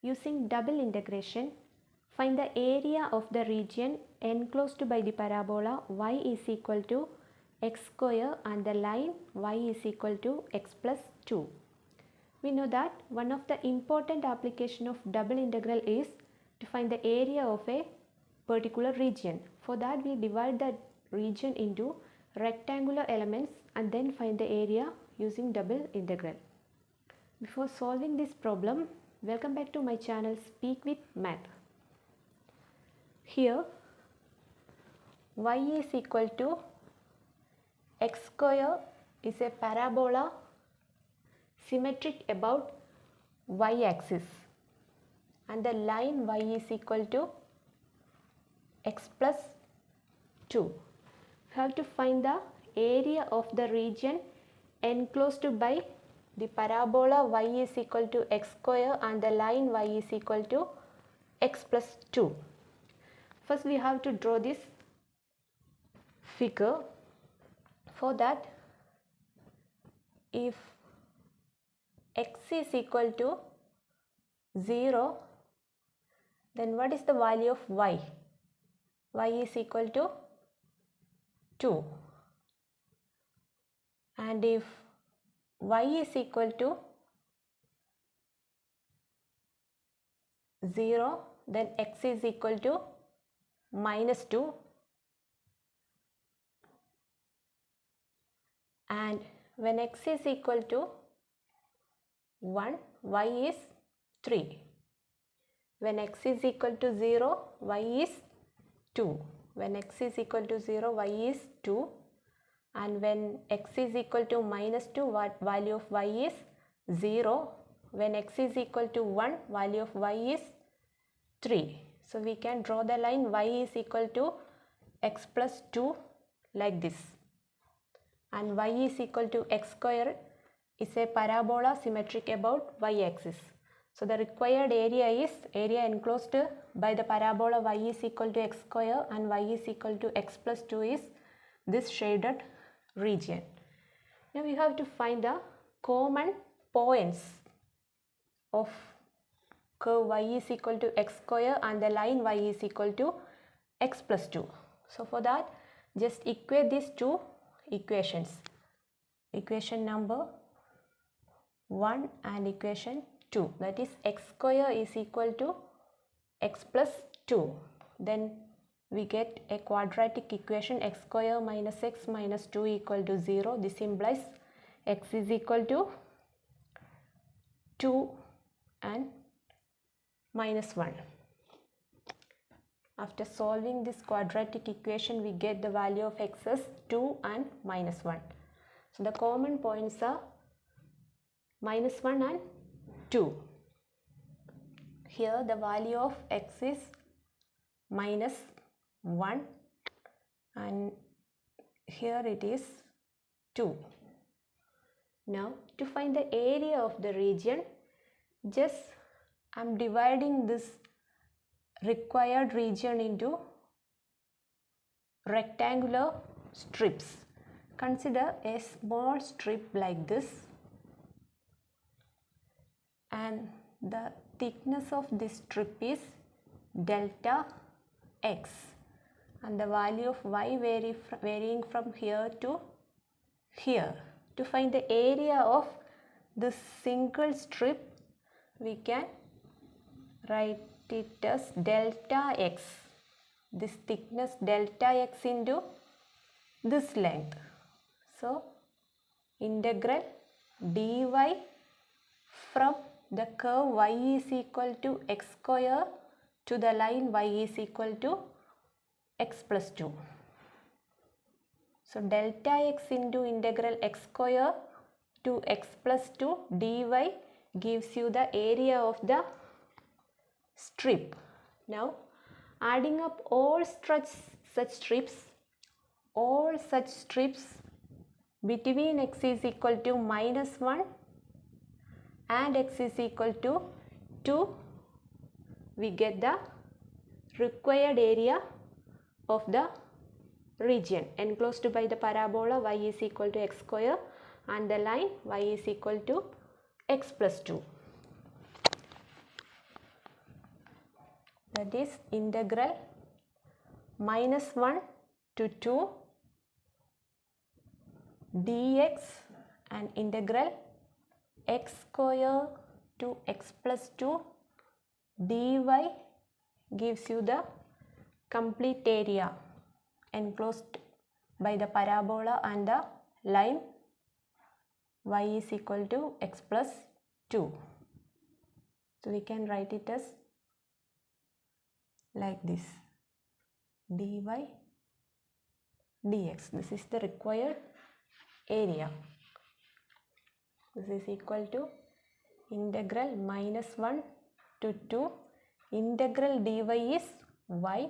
Using double integration, find the area of the region enclosed by the parabola y is equal to x square and the line y is equal to x plus 2. We know that one of the important application of double integral is to find the area of a particular region. For that we divide the region into rectangular elements and then find the area using double integral. Before solving this problem, welcome back to my channel Speak with Math. Here y is equal to x square is a parabola symmetric about y axis and the line y is equal to x plus 2. We have to find the area of the region enclosed by the parabola y is equal to x square and the line y is equal to x plus 2. First we have to draw this figure. For that, if x is equal to 0, then what is the value of y? Y is equal to 2. And if y is equal to 0, then x is equal to minus 2. And when x is equal to 1, y is 3. When x is equal to 0, y is 2. When x is equal to 0, y is 2. And when x is equal to minus 2, what value of y is 0. When x is equal to 1, value of y is 3. So we can draw the line y is equal to x plus 2 like this. And y is equal to x square is a parabola symmetric about y axis. So the required area is area enclosed by the parabola y is equal to x square and y is equal to x plus 2 is this shaded region. Now we have to find the common points of curve y is equal to x square and the line y is equal to x plus 2. So for that, just equate these two equations. Equation number 1 and equation 2, that is x square is equal to x plus 2. Then we get a quadratic equation x square minus x minus 2 equal to 0. This implies x is equal to 2 and minus 1. After solving this quadratic equation, we get the value of x as 2 and minus 1. So the common points are minus 1 and 2. Here the value of x is minus 1 and here it is 2. Now to find the area of the region, just I am dividing this required region into rectangular strips. Consider a small strip like this and the thickness of this strip is delta x and the value of y varying from here to here. To find the area of this single strip, we can write it as delta x, this thickness delta x into this length. So integral dy from the curve y is equal to x square to the line y is equal to x plus 2. So delta x into integral x square to x plus 2 dy gives you the area of the strip. Now adding up all such strips between x is equal to minus 1 and x is equal to 2, we get the required area of the region enclosed by the parabola y is equal to x square and the line y is equal to x plus 2. that is integral -1 to 2 dx and integral x square to x plus 2 dy gives you the complete area enclosed by the parabola and the line y is equal to x plus 2. So we can write it as like this, dy dx. This is the required area. This is equal to integral -1 to 2 integral dy is y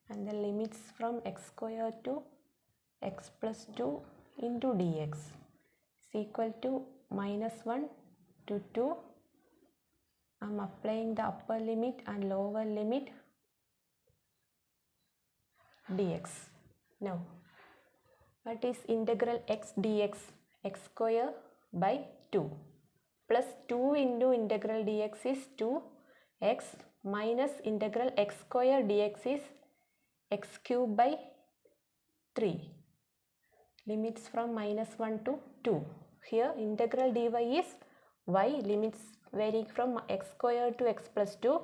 and the limits from x square to x plus 2 into dx is equal to -1 to 2. I am applying the upper limit and lower limit dx. Now what is integral x dx? X square by 2 plus 2 into integral dx is 2x minus integral x square dx is x cube by 3. Limits from -1 to 2. Here integral dy is y, limits varying from x square to x plus 2.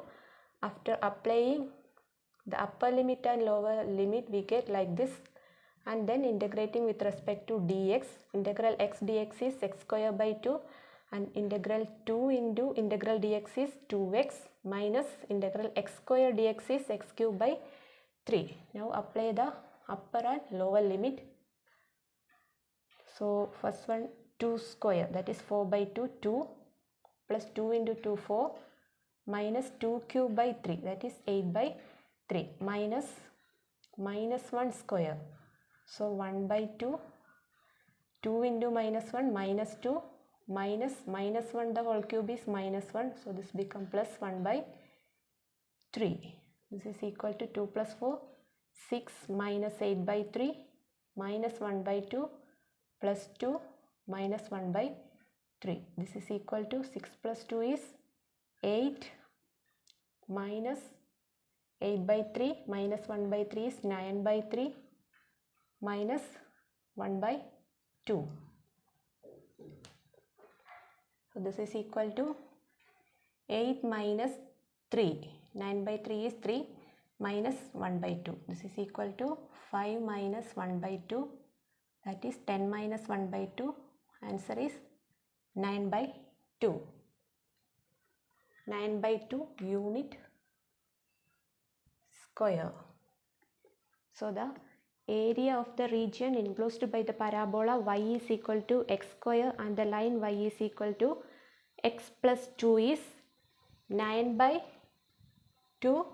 After applying the upper limit and lower limit we get like this, and then integrating with respect to dx. Integral x dx is x square by 2 and integral 2 into integral dx is 2x minus integral x square dx is x cube by 3. Now apply the upper and lower limit. So first one 2 square, that is 4 by 2, 2 plus 2 into 2 4 minus 2 cube by 3, that is 8 by 3 minus -1 square. So 1 by 2, 2 into -1 minus 2 minus -1 the whole cube is -1, so this become plus 1 by 3. This is equal to 2 plus 4, 6 minus 8 by 3 minus 1 by 2 plus 2 minus 1 by 3. This is equal to 6 plus 2 is 8 minus 8 by 3 minus 1 by 3 is 9 by 3 minus 1 by 2. So this is equal to 8 minus 3. 9 by 3 is 3 minus 1 by 2. This is equal to 5 minus 1 by 2. That is 10 minus 1 by 2. Answer is 9 by 2. 9 by 2 unit square. So the area of the region enclosed by the parabola y is equal to x square and the line y is equal to x plus 2 is 9 by 2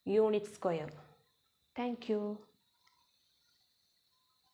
unit square. Thank you.